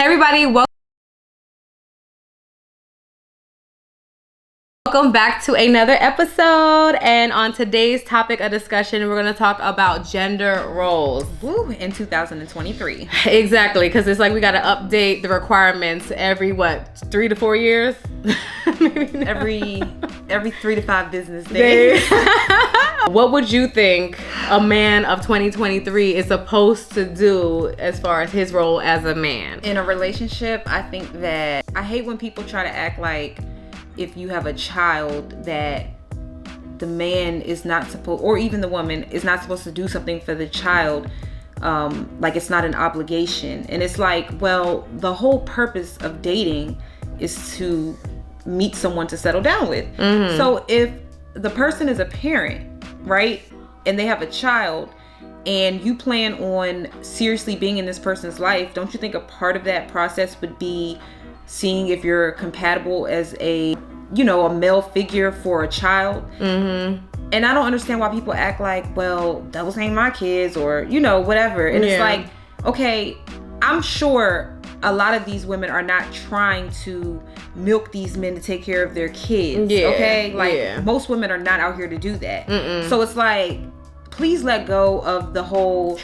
everybody, welcome back to another episode. And on today's topic of discussion, we're going to talk about gender roles. Woo, in 2023. Exactly, because it's like we got to update the requirements every 3 to 4 years? every 3 to 5 business days. What would you think a man of 2023 is supposed to do as far as his role as a man? In a relationship, I think that I hate when people try to act like if you have a child that the man is not supposed, or even the woman is not supposed to do something for the child, like it's not an obligation. And it's like, well, the whole purpose of dating is to meet someone to settle down with. Mm-hmm. So if the person is a parent, right, and they have a child, and you plan on seriously being in this person's life, don't you think a part of that process would be seeing if you're compatible as a male figure for a child? Mm-hmm. And I don't understand why people act like, well, those ain't my kids, or whatever. And It's like, okay, I'm sure a lot of these women are not trying to milk these men to take care of their kids. Most women are not out here to do that. Mm-mm. So it's like, please let go of the whole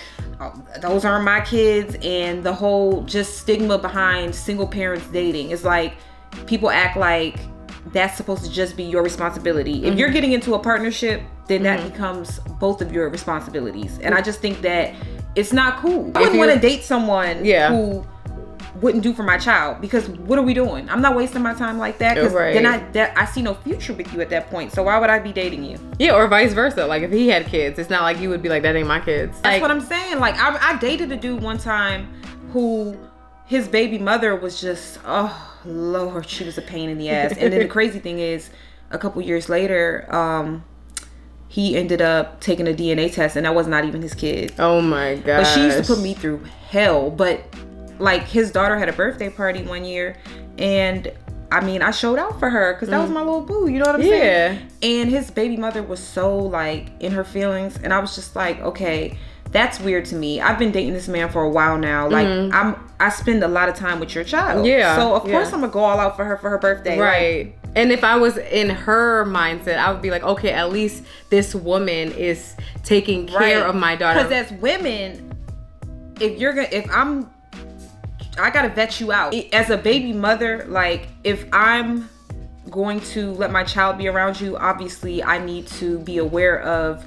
those aren't my kids and the whole just stigma behind single parents dating. It's like people act like that's supposed to just be your responsibility. Mm-hmm. If you're getting into a partnership, then that becomes both of your responsibilities. And I just think that it's not cool. I wouldn't want to date someone who wouldn't do for my child, because what are we doing? I'm not wasting my time like that, because then I see no future with you at that point. So why would I be dating you? Yeah, or vice versa. Like if he had kids, it's not like you would be like, that ain't my kids. That's what I'm saying. Like I dated a dude one time who his baby mother was just, oh Lord, she was a pain in the ass. And then the crazy thing is, a couple years later, he ended up taking a DNA test, and that was not even his kid. Oh my god! But she used to put me through hell. But like, his daughter had a birthday party one year, and I mean, I showed out for her because that was my little boo. You know what I'm saying? And his baby mother was so like in her feelings, and I was just like, okay, that's weird to me. I've been dating this man for a while now. Like I spend a lot of time with your child. Yeah. So of course I'm gonna go all out for her birthday. Right. Like, and if I was in her mindset, I would be like, okay, at least this woman is taking care of my daughter. Because as women, I gotta vet you out. As a baby mother, like if I'm going to let my child be around you, obviously I need to be aware of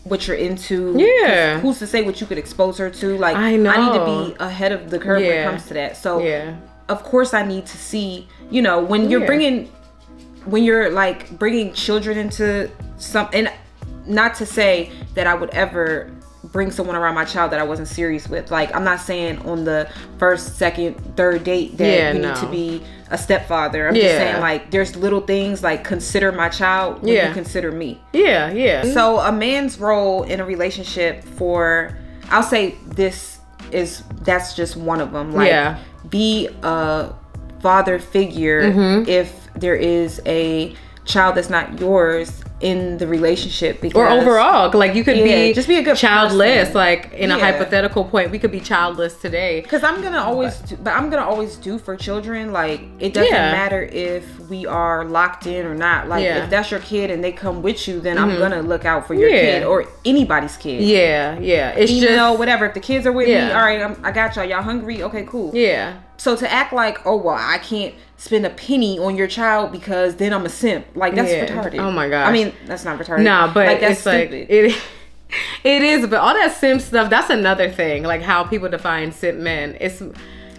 what you're into. Yeah. Who's to say what you could expose her to? Like, I know. I need to be ahead of the curve when it comes to that. So of course I need to see, when you're bringing children into and not to say that I would ever bring someone around my child that I wasn't serious with. Like, I'm not saying on the first, second, third date that you need to be a stepfather. I'm just saying, like, there's little things like consider my child when you consider me. Yeah. So a man's role in a relationship I'll say that's just one of them. Like, be a father figure if there is a child that's not yours in the relationship, or overall, like you could just be a good childless person. Like in a hypothetical point, we could be childless today, because I'm gonna always do for children. Like, it doesn't matter if we are locked in or not. Like if that's your kid and they come with you, then I'm gonna look out for your kid or anybody's kid. It's just whatever. If the kids are with me, all right, I got y'all hungry, okay, cool. So to act like, oh well, I can't spend a penny on your child because then I'm a simp, like that's retarded. Oh my gosh. I mean, that's not retarded. Nah, but like, that's stupid. Like it is, but all that simp stuff, that's another thing. Like how people define simp men.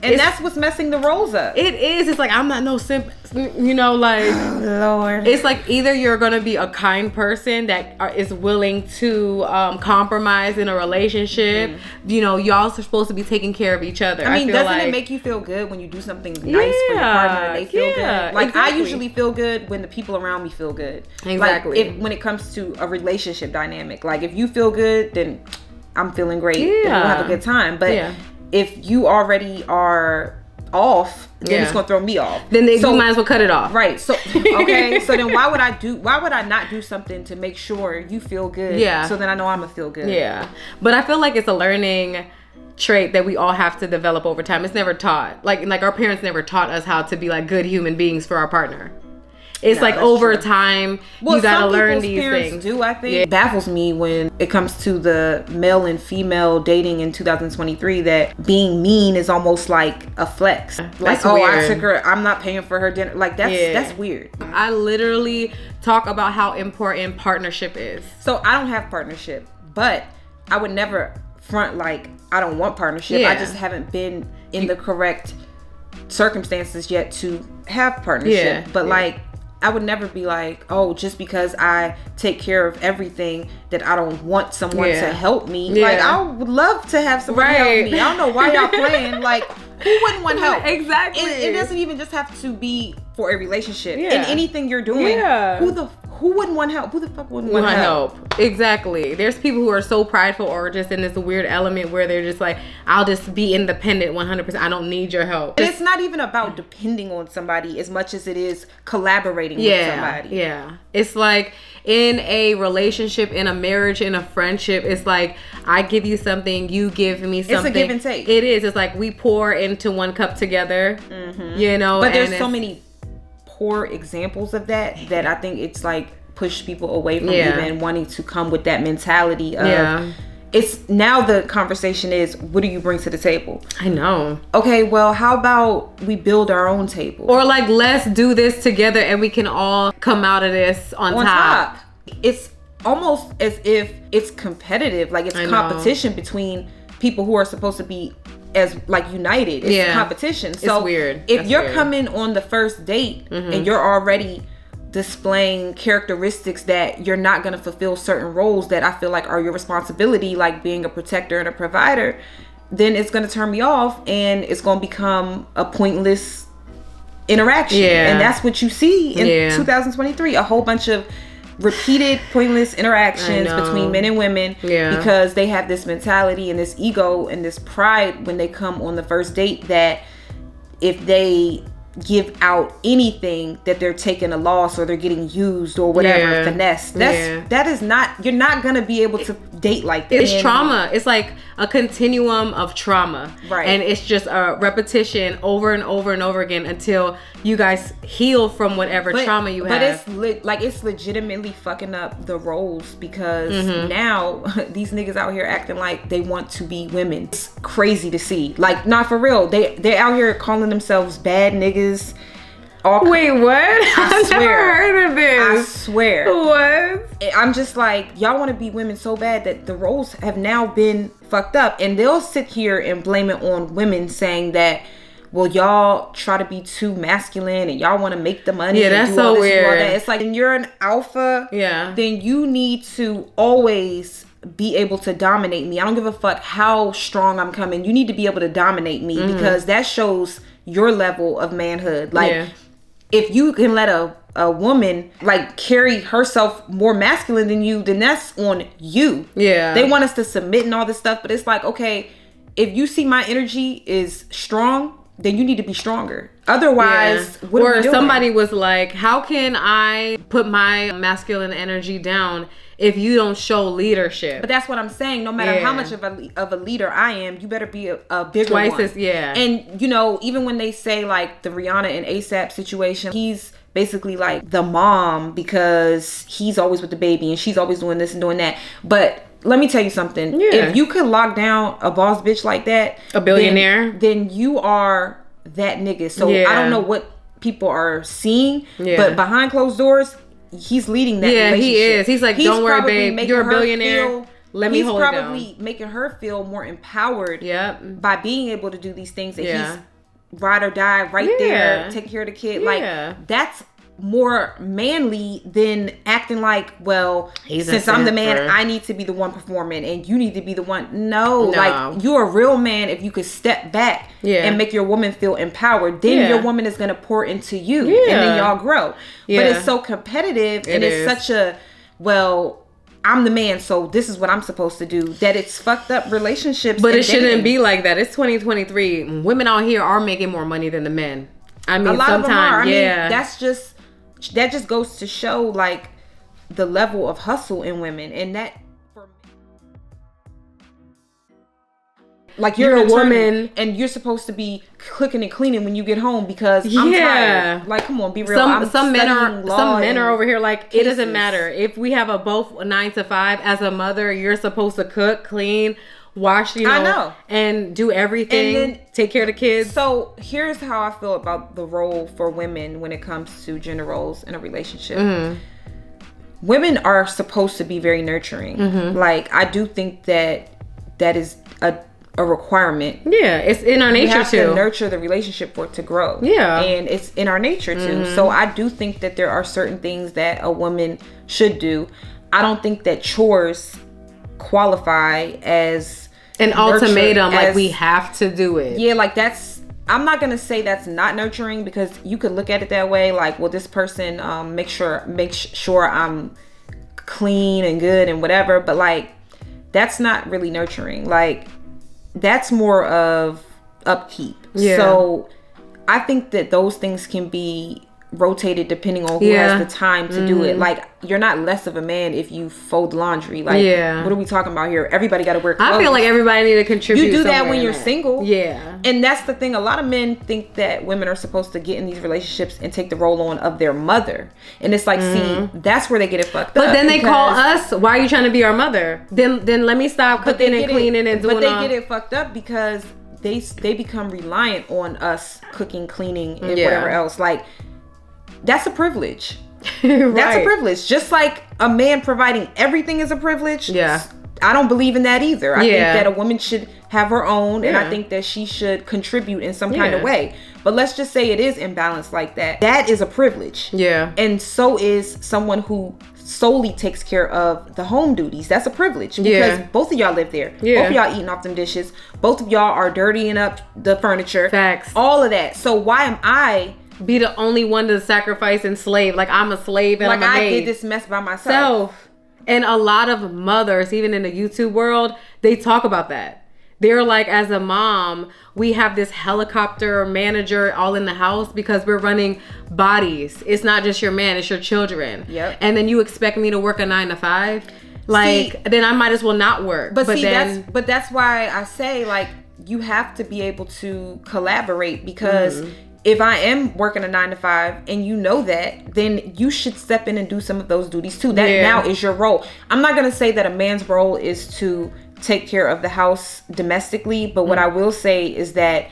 And that's what's messing the roles up. It is. It's like, I'm not no simp, like, oh, Lord. It's like either you're going to be a kind person that is willing to compromise in a relationship. Y'all are supposed to be taking care of each other. I mean, doesn't it make you feel good when you do something nice for your partner and they feel good? Like, exactly. I usually feel good when the people around me feel good. Exactly. Like, when it comes to a relationship dynamic. Like, if you feel good, then I'm feeling great. Yeah. Then we'll have a good time. But if you already are off, then it's gonna throw me off. Then you might as well cut it off. Right. So okay. So then why would I not do something to make sure you feel good? Yeah. So then I know I'm gonna feel good. Yeah. But I feel like it's a learning trait that we all have to develop over time. It's never taught. Like our parents never taught us how to be like good human beings for our partner. It's like over time, you gotta learn these things. I think it baffles me when it comes to the male and female dating in 2023 that being mean is almost like a flex. Like, oh, weird. I took her, I'm not paying for her dinner. Like that's weird. I literally talk about how important partnership is. So I don't have partnership, but I would never front like I don't want partnership. I just haven't been in the correct circumstances yet to have partnership. But like, I would never be like, oh, just because I take care of everything that I don't want someone to help me. Like, I would love to have someone help me. I don't know why y'all playing. Like, who wouldn't want help? Exactly. It doesn't even just have to be for a relationship. In anything you're doing, who wouldn't want help? Who the fuck wouldn't want help? Exactly. There's people who are so prideful or just in this weird element where they're just like, I'll just be independent 100%. I don't need your help. And it's not even about depending on somebody as much as it is collaborating with somebody. Yeah. It's like in a relationship, in a marriage, in a friendship, it's like I give you something, you give me something. It's a give and take. It is. It's like we pour into one cup together, you know. But there's so many poor examples of that I think it's like push people away from even wanting to come with that mentality of it's now the conversation is, what do you bring to the table? I know. Okay, well, how about we build our own table? Or like, let's do this together and we can all come out of this on top. It's almost as if it's competitive, like it's competition between people who are supposed to be as like united. It's competition. So it's weird. If you're coming on the first date and you're already displaying characteristics that you're not going to fulfill certain roles that I feel like are your responsibility, like being a protector and a provider, then it's going to turn me off and it's going to become a pointless interaction. And that's what you see in 2023, a whole bunch of repeated pointless interactions between men and women because they have this mentality and this ego and this pride when they come on the first date that if they give out anything that they're taking a loss or they're getting used or whatever, finesse. That is not, you're not gonna be able to date like that. It's trauma. It's like a continuum of trauma. Right. And it's just a repetition over and over and over again until you guys heal from whatever trauma you have. But it's legitimately fucking up the roles because now these niggas out here acting like they want to be women. It's crazy to see. Like, not for real. They're out here calling themselves bad niggas. Wait, what? I swear. Never heard of this. I swear. What? I'm just like, y'all want to be women so bad that the roles have now been fucked up, and they'll sit here and blame it on women, saying that, well, y'all try to be too masculine and y'all want to make the money. Yeah, that's so weird. It's like, when you're an alpha, then you need to always be able to dominate me. I don't give a fuck how strong I'm coming. You need to be able to dominate me because that shows your level of manhood. Like, if you can let a woman like carry herself more masculine than you, then that's on you. They want us to submit and all this stuff, but it's like, okay, if you see my energy is strong, then you need to be stronger. Otherwise, what are we doing? Somebody was like, how can I put my masculine energy down if you don't show leadership? But that's what I'm saying. No matter how much of a leader I am, you better be a bigger one. Twice as, And, you know, even when they say like the Rihanna and ASAP situation, he's basically like the mom because he's always with the baby and she's always doing this and doing that. But let me tell you something. If you could lock down a boss bitch like that, a billionaire, then you are that nigga. So I don't know what people are seeing, but behind closed doors, he's leading that relationship. He is. He's like, don't worry, babe. You're a billionaire. Let me hold it down. He's probably making her feel more empowered by being able to do these things. And he's ride or die right there, taking care of the kid. Like, that's more manly than acting like, well, since I'm the man, I need to be the one performing and you need to be the one. No, like, you're a real man if you could step back and make your woman feel empowered. Then your woman is going to pour into you and then y'all grow. But it's so competitive and it's such a, well, I'm the man, so this is what I'm supposed to do, that it's fucked up relationships. But it shouldn't be like that. It's 2023. Women out here are making more money than the men. I mean, a lot of them are. I mean, that just goes to show like the level of hustle in women, and that Like you're a woman and you're supposed to be cooking and cleaning when you get home because I'm tired. Like, come on, be real. Some men are over here like cases. It doesn't matter if we have a both 9 to 5. As a mother, you're supposed to cook, clean, wash, I know, and do everything, and then, take care of the kids. So here's how I feel about the role for women when it comes to gender roles in a relationship. Mm-hmm. Women are supposed to be very nurturing. Mm-hmm. Like, I do think that is a requirement. Yeah, it's in our nature to nurture the relationship for it to grow. Yeah, and it's in our nature too. Mm-hmm. So I do think that there are certain things that a woman should do. I don't think that chores qualify as an ultimatum, like we have to do it. Yeah, like I'm not gonna say that's not nurturing, because you could look at it that way. Like, well, this person make sure I'm clean and good and whatever. But like, that's not really nurturing. Like, that's more of upkeep. Yeah. So I think that those things can be rotated depending on who has the time to do it. Like, you're not less of a man if you fold laundry. Like, what are we talking about here? Everybody got to wear clothes. I feel like everybody need to contribute. You do that when you're single. Yeah. And that's the thing. A lot of men think that women are supposed to get in these relationships and take the role on of their mother. And it's like, see, that's where they get it fucked up. But then they call us, why are you trying to be our mother? Then let me stop cooking and cleaning and doing all. But they get it fucked up because they become reliant on us cooking, cleaning, and whatever else. Like, that's a privilege. Right. That's a privilege. Just like a man providing everything is a privilege. Yeah. I don't believe in that either. I think that a woman should have her own, and I think that she should contribute in some kind of way. But let's just say it is imbalanced like that. That is a privilege. Yeah. And so is someone who solely takes care of the home duties. That's a privilege, because both of y'all live there. Both of y'all eating off them dishes. Both of y'all are dirtying up the furniture. Facts. All of that. So why am I be the only one to sacrifice and slave? Like, I'm a slave and like I'm a maid. I did this mess by myself. And a lot of mothers, even in the YouTube world, they talk about that. They're like, as a mom, we have this helicopter manager all in the house because we're running bodies. It's not just your man, it's your children. Yep. And then you expect me to work a 9 to 5? Like, then I might as well not work. But that's why I say, like, you have to be able to collaborate, because if I am working a 9 to 5 and you know that, then you should step in and do some of those duties too. That now is your role. I'm not going to say that a man's role is to take care of the house domestically, but what I will say is that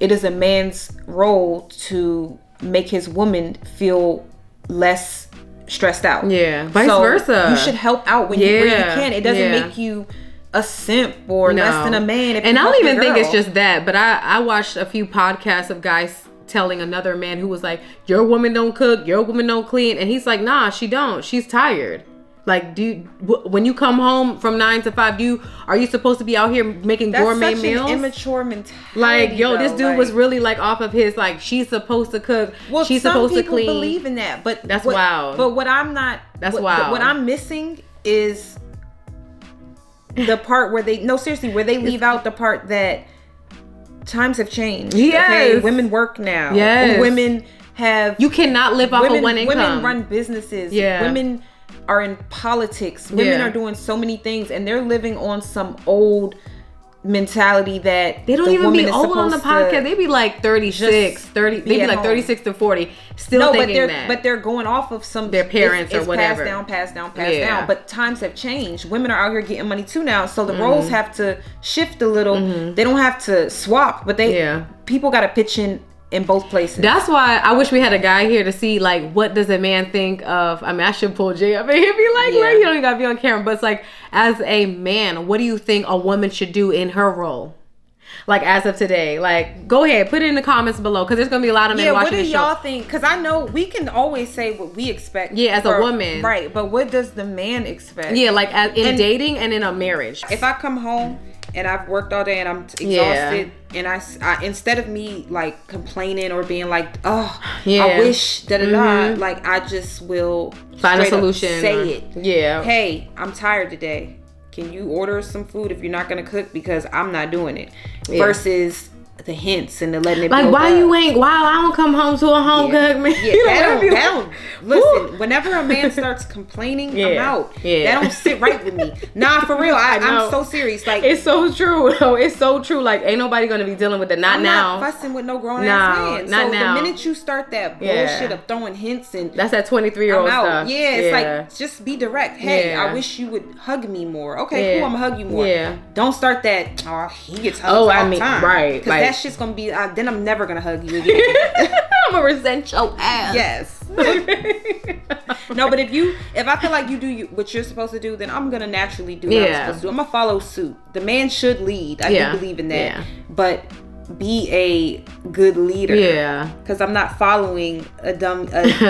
it is a man's role to make his woman feel less stressed out. Yeah. Vice versa. You should help out when you can. It doesn't make you a simp or less than a man. And I don't even think it's just that, but I watched a few podcasts of guys telling another man who was like, your woman don't cook, your woman don't clean, and he's like, nah, she don't, she's tired. Like, when you come home from 9 to 5, are you supposed to be out here making gourmet meals? That's such an immature mentality. Like, this dude was really like off of his, like, she's supposed to cook, she's supposed to clean. Some people believe in that, but that's wild. But what I'm not, wild. What I'm missing is the part where they leave out the part that times have changed. Yes. Okay? Women work now. Yes. Women have... You cannot live off of one income. Women run businesses. Yeah. Women are in politics. Women are doing so many things, and they're living on some old mentality that they don't even be old on the podcast. They be like 36, 30. They be like 36 to 40. Still thinking that. But they're going off of their parents or whatever. Passed down. But times have changed. Women are out here getting money too now, so the roles have to shift a little. They don't have to swap, but people got to pitch in both places. That's why I wish we had a guy here to see, like, what does a man think of... I mean, I should pull Jay up and he'd be like, you don't even gotta be on camera, but it's like, as a man, what do you think a woman should do in her role? Like, as of today, like, go ahead, put it in the comments below, because there's gonna be a lot of men watching this show. What do y'all think? Because I know we can always say what we expect. Yeah, as a woman. Right, but what does the man expect? Yeah, like, in dating and in a marriage. If I come home and I've worked all day and I'm exhausted, and I instead of me like complaining or being like, oh, I wish like, I just will find a solution, say it. Yeah. Hey, I'm tired today. Can you order some food if you're not gonna cook, because I'm not doing it? Versus the hints and the letting it like, why I don't come home to a home cooked meal. Yeah, listen, whenever a man starts complaining, I'm out. Yeah. That don't sit right with me. Nah, for real. I'm so serious. Like, it's so true. No, it's so true. Like, ain't nobody gonna be dealing with it. Not now. I'm not fussing with no grown ass man. Not so now. The minute you start that bullshit of throwing hints and that's that 23-year-old stuff. Yeah, it's like, just be direct. Hey, I wish you would hug me more. Okay, cool. I'm gonna hug you more. Yeah. Don't start that. Oh, he gets hugged all the time. Right. Because that shit's gonna be. Then I'm never gonna hug you again. I'm gonna resent your ass. Yes. No, but if I feel like you do what you're supposed to do, then I'm gonna naturally do what I'm supposed to do. I'm gonna follow suit. The man should lead. I do believe in that. Yeah. But be a good leader. Yeah. Because I'm not following a dumbass.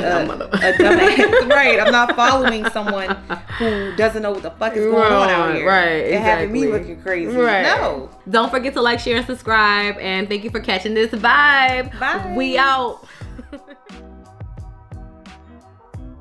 Right. I'm not following someone who doesn't know what the fuck is going on out here. Right. And having me looking crazy. Right. No. Don't forget to like, share, and subscribe. And thank you for catching this vibe. Bye. We out.